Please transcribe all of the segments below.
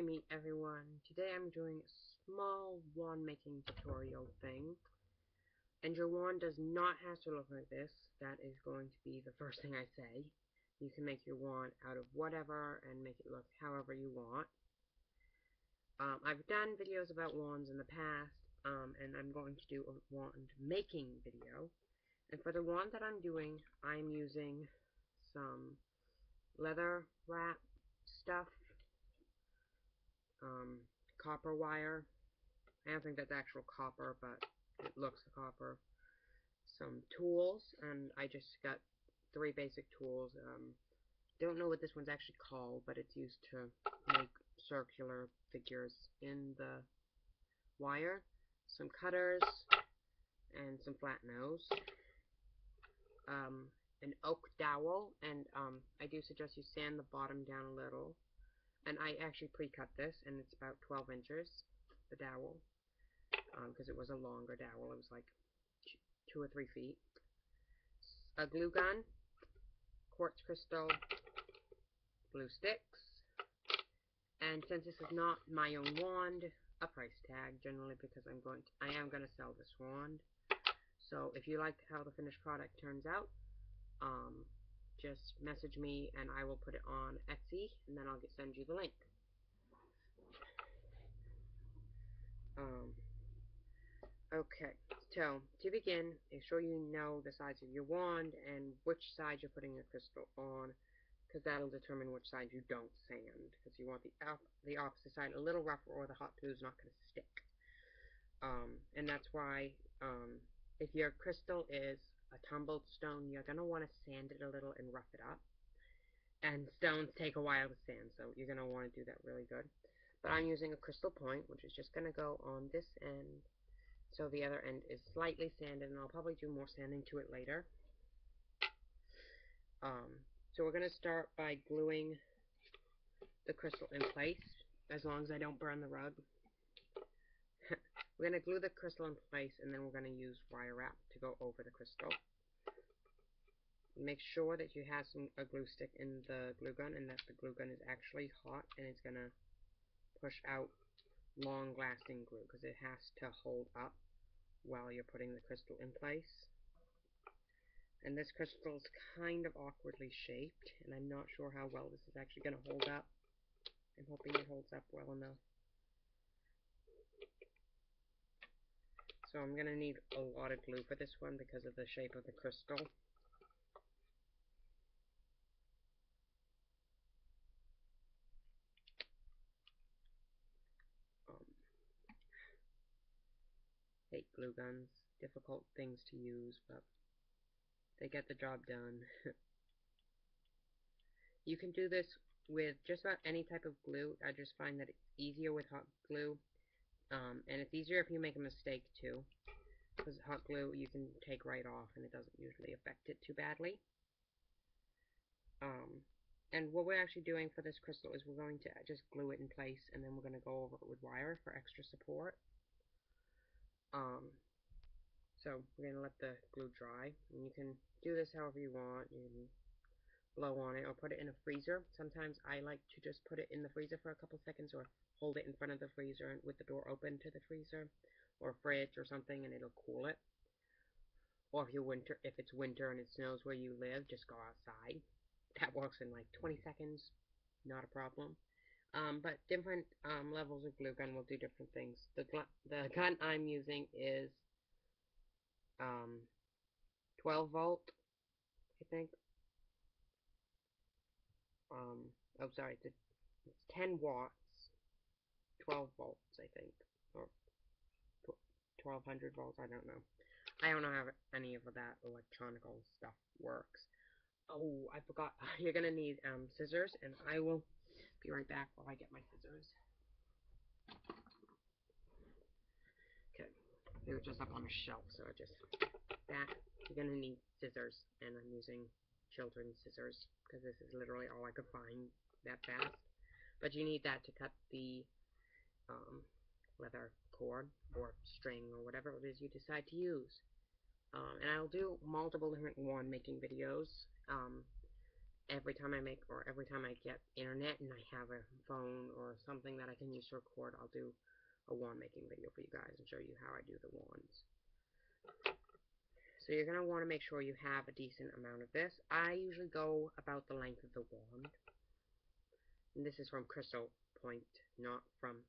meet everyone. Today I'm doing a small wand making tutorial thing. And your wand does not have to look like this. That is going to be the first thing I say. You can make your wand out of whatever and make it look however you want. I've done videos about wands in the past, and I'm going to do a wand making video. And for the wand that I'm doing, I'm using some leather wrap stuff. Copper wire. I don't think that's actual copper, but it looks copper. Some tools, and I just got 3 basic tools. Don't know what this one's actually called, but it's used to make circular figures in the wire. Some cutters, and some flat nose. An oak dowel, and I do suggest you sand the bottom down a little. And I actually pre-cut this, and it's about 12 inches, the dowel, because it was a longer dowel. It was like 2 or 3 feet. A glue gun, quartz crystal, glue sticks, and since this is not my own wand, a price tag generally, because I am going to sell this wand. So if you like how the finished product turns out, just message me and I will put it on Etsy, and then I'll send you the link. Okay, so to begin, make sure you know the size of your wand and which side you're putting your crystal on, because that'll determine which side you don't sand, because you want the opposite side a little rougher, or the hot glue is not going to stick. And that's why, if your crystal is a tumbled stone, you're going to want to sand it a little and rough it up. And stones take a while to sand, so you're going to want to do that really good. But I'm using a crystal point, which is just going to go on this end, so the other end is slightly sanded, and I'll probably do more sanding to it later. So we're going to start by gluing the crystal in place, as long as I don't burn the rug. We're going to glue the crystal in place, and then we're going to use wire wrap to go over the crystal. Make sure that you have a glue stick in the glue gun, and that the glue gun is actually hot, and it's going to push out long-lasting glue, because it has to hold up while you're putting the crystal in place. And this crystal is kind of awkwardly shaped, and I'm not sure how well this is actually going to hold up. I'm hoping it holds up well enough. So I'm going to need a lot of glue for this one because of the shape of the crystal. Hate glue guns. Difficult things to use, but they get the job done. You can do this with just about any type of glue. I just find that it's easier with hot glue. And it's easier if you make a mistake too, because hot glue you can take right off and it doesn't usually affect it too badly. And what we're actually doing for this crystal is we're going to just glue it in place, and then we're going to go over it with wire for extra support. So we're going to let the glue dry, and you can do this however you want. You can blow on it or put it in a freezer. Sometimes I like to just put it in the freezer for a couple seconds, or hold it in front of the freezer with the door open to the freezer or fridge or something, and it'll cool it. Or if it's winter and it snows where you live, just go outside. That works in like 20 seconds, not a problem. But different levels of glue gun will do different things. The gun I'm using is 12 volt, I think. Oh, sorry, it's 10 watts, 12 volts, I think, or 1200 volts, I don't know. I don't know how any of that electronical stuff works. Oh, I forgot. You're going to need scissors, and I will be right back while I get my scissors. Okay, they were just up on a shelf, so you're going to need scissors, and I'm using children's scissors, because this is literally all I could find that fast. But you need that to cut the leather cord, or string, or whatever it is you decide to use. And I'll do multiple different wand making videos. every time I get internet and I have a phone or something that I can use to record, I'll do a wand making video for you guys and show you how I do the wands. So you're going to want to make sure you have a decent amount of this. I usually go about the length of the wand. And this is from crystal point, not from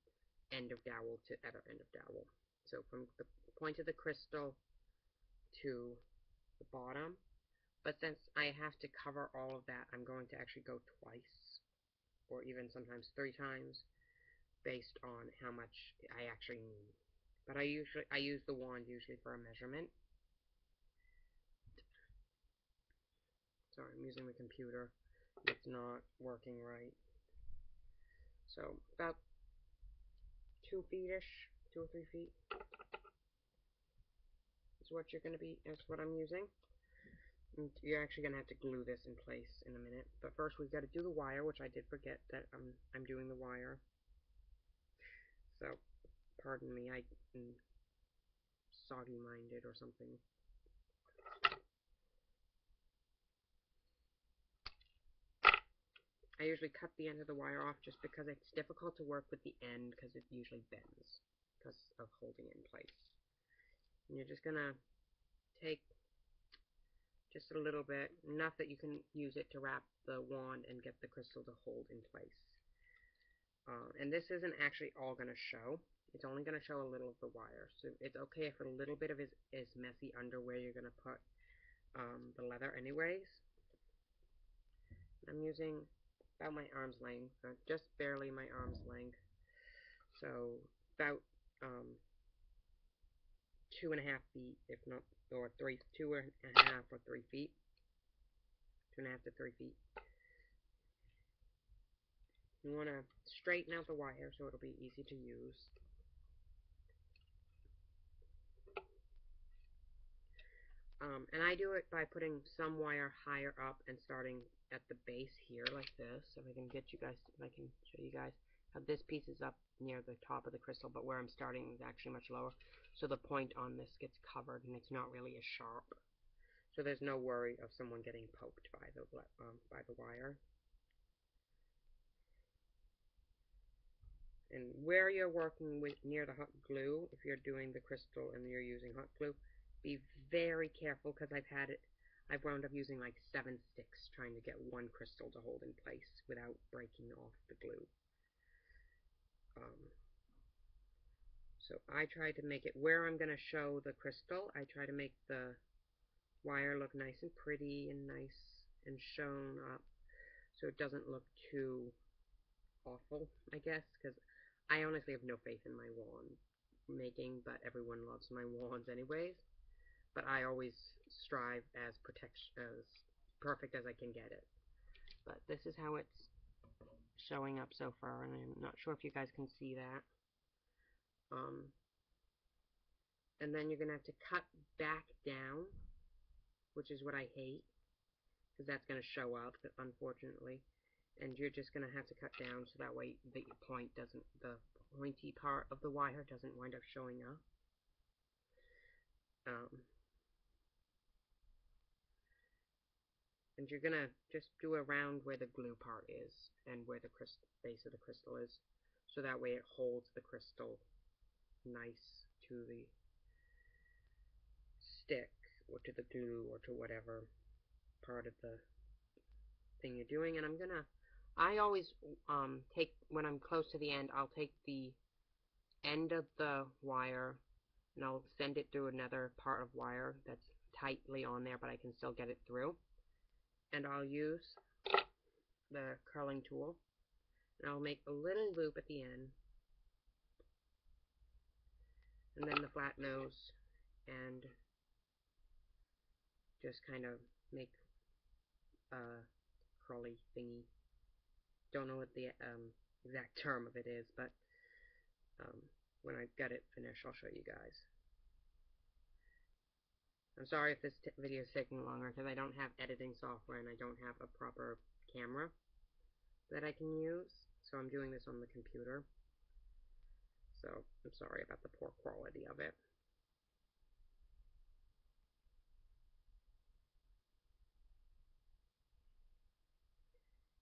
end of dowel to other end of dowel. So from the point of the crystal to the bottom. But since I have to cover all of that, I'm going to actually go twice, or even sometimes 3 times, based on how much I actually need. But I use the wand usually for a measurement. Sorry, I'm using the computer. It's not working right. So about 2 feet-ish, 2 or 3 feet is what I'm using. And you're actually gonna have to glue this in place in a minute. But first we've got to do the wire, which I did forget that I'm doing the wire. So pardon me, I'm soggy-minded or something. I usually cut the end of the wire off just because it's difficult to work with the end because it usually bends because of holding it in place. And you're just gonna take just a little bit, enough that you can use it to wrap the wand and get the crystal to hold in place. And this isn't actually all going to show. It's only going to show a little of the wire. So it's okay if a little bit of it is messy under where you're going to put the leather anyways. I'm using about my arm's length, just barely my arm's length. So about 2.5 feet, if not, or 2.5 or 3 feet. 2.5 to 3 feet. You want to straighten out the wire so it'll be easy to use. And I do it by putting some wire higher up and starting at the base here like this. If I can show you guys how this piece is up near the top of the crystal, but where I'm starting is actually much lower. So the point on this gets covered and it's not really as sharp. So there's no worry of someone getting poked by the wire. And where you're working with near the hot glue, if you're doing the crystal and you're using hot glue, be very careful because I've wound up using like 7 sticks trying to get one crystal to hold in place without breaking off the glue. So I try to make it where I'm going to show the crystal, I try to make the wire look nice and pretty and nice and shown up so it doesn't look too awful, I guess, because I honestly have no faith in my wand making, but everyone loves my wands anyways. But I always strive as perfect as I can get it. But this is how it's showing up so far, and I'm not sure if you guys can see that. And then you're going to have to cut back down, which is what I hate, because that's going to show up, unfortunately. And you're just going to have to cut down so that way the pointy part of the wire doesn't wind up showing up. And you're going to just do around where the glue part is and where the base of the crystal is, so that way it holds the crystal nice to the stick or to the glue or to whatever part of the thing you're doing. And I always when I'm close to the end, I'll take the end of the wire and I'll send it through another part of wire that's tightly on there, but I can still get it through. And I'll use the curling tool, and I'll make a little loop at the end, and then the flat nose, and just kind of make a curly thingy. Don't know what the exact term of it is, but when I get it finished, I'll show you guys. I'm sorry if this video is taking longer, because I don't have editing software and I don't have a proper camera that I can use, so I'm doing this on the computer. So I'm sorry about the poor quality of it.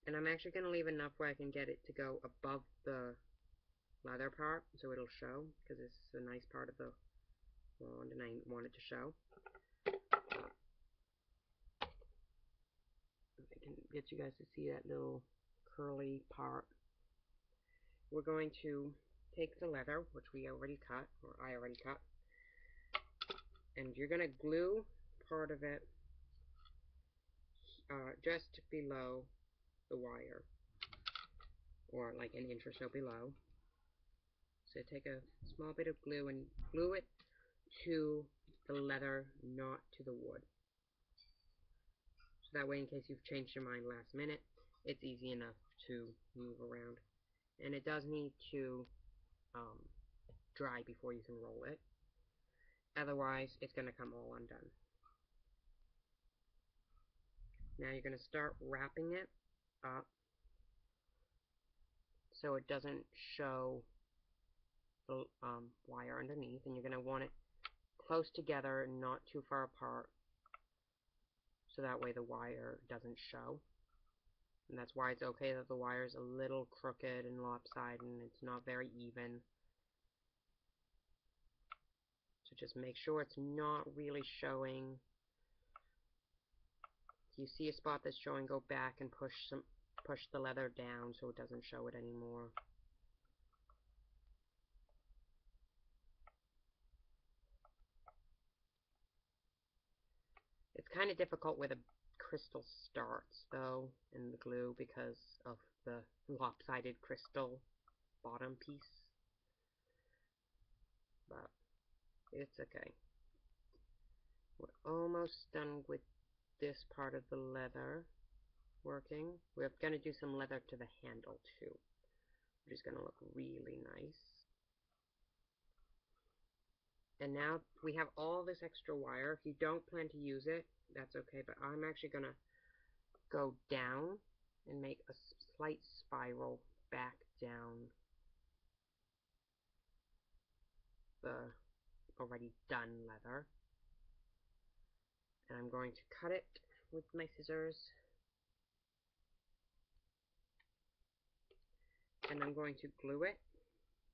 And I'm actually going to leave enough where I can get it to go above the leather part, so it'll show, because this is a nice part of the wand, and I want it to show. If I can get you guys to see that little curly part. We're going to take the leather, which we already cut, or I already cut, and you're going to glue part of it just below the wire, or like an inch or so below. So take a small bit of glue and glue it to the leather, not to the wood. So that way, in case you've changed your mind last minute, it's easy enough to move around. And it does need to dry before you can roll it. Otherwise, it's going to come all undone. Now you're going to start wrapping it up so it doesn't show the wire underneath, and you're going to want it close together, not too far apart, so that way the wire doesn't show. And that's why it's okay that the wire is a little crooked and lopsided and it's not very even. So just make sure it's not really showing. If you see a spot that's showing, go back and push the leather down so it doesn't show it anymore. It's kind of difficult where the crystal starts, though, in the glue because of the lopsided crystal bottom piece. But it's okay. We're almost done with this part of the leather working. We're going to do some leather to the handle, too, which is going to look really nice. And now we have all this extra wire. If you don't plan to use it, that's okay, but I'm actually going to go down and make a slight spiral back down the already done leather. And I'm going to cut it with my scissors. And I'm going to glue it,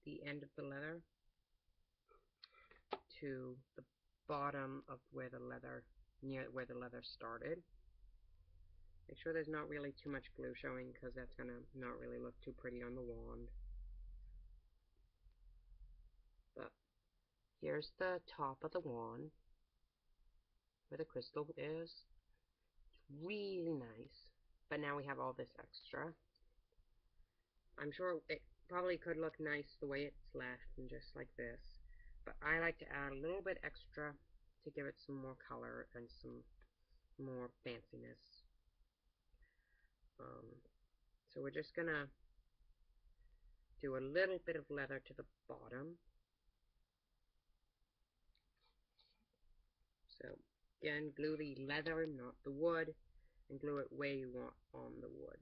the end of the leather, to the bottom of where the leather, near where the leather started. Make sure there's not really too much glue showing, because that's going to not really look too pretty on the wand. But here's the top of the wand, where the crystal is. It's really nice. But now we have all this extra. I'm sure it probably could look nice the way it's left, and just like this. But I like to add a little bit extra to give it some more color and some more fanciness. So we're just gonna do a little bit of leather to the bottom. So again, glue the leather, not the wood, and glue it where you want on the wood.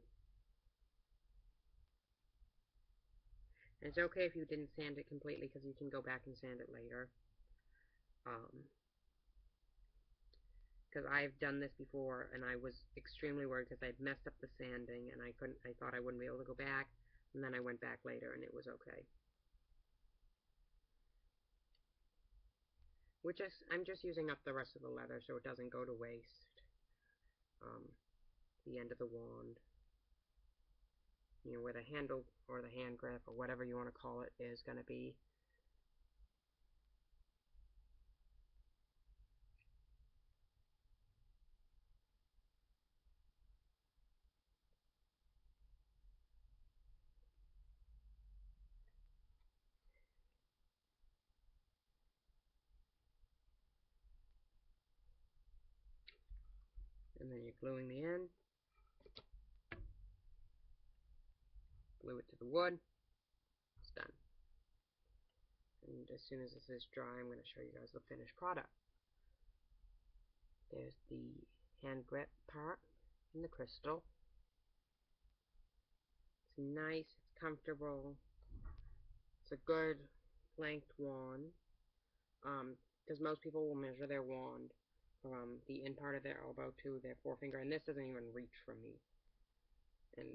And it's okay if you didn't sand it completely, because you can go back and sand it later. Because I've done this before, and I was extremely worried because I'd messed up the sanding, and I thought I wouldn't be able to go back, and then I went back later, and it was okay. I'm just using up the rest of the leather so it doesn't go to waste. The end of the wand, where the handle or the hand grip or whatever you want to call it is going to be. And then you're gluing the end. Glue it to the wood. It's done. And as soon as this is dry, I'm going to show you guys the finished product. There's the hand grip part and the crystal. It's nice, it's comfortable. It's a good length wand. Because most people will measure their wand from the end part of their elbow to their forefinger, and this doesn't even reach for me. and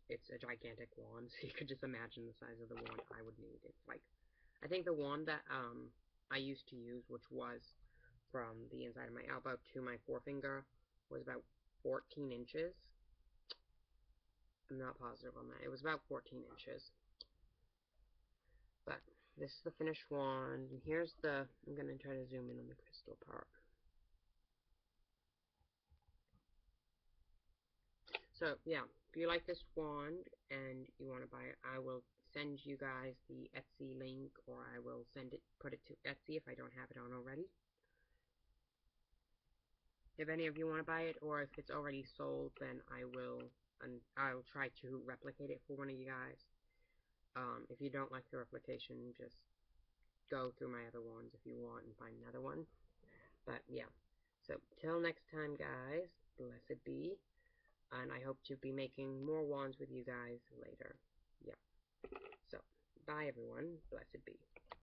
it's a gigantic wand, so you could just imagine the size of the wand I would need. It's like, I think the wand that I used to use, which was from the inside of my elbow to my forefinger, was about 14 inches. I'm not positive on that. It was about 14 inches. But this is the finished wand. And here's the, I'm going to try to zoom in on the crystal part. So, yeah, if you like this wand and you want to buy it, I will send you guys the Etsy link, or I will put it to Etsy if I don't have it on already. If any of you want to buy it, or if it's already sold, then I'll try to replicate it for one of you guys. If you don't like the replication, just go through my other ones if you want and find another one. But yeah, so till next time, guys, blessed be, and I hope to be making more wands with you guys later. Yeah, so bye everyone, blessed be.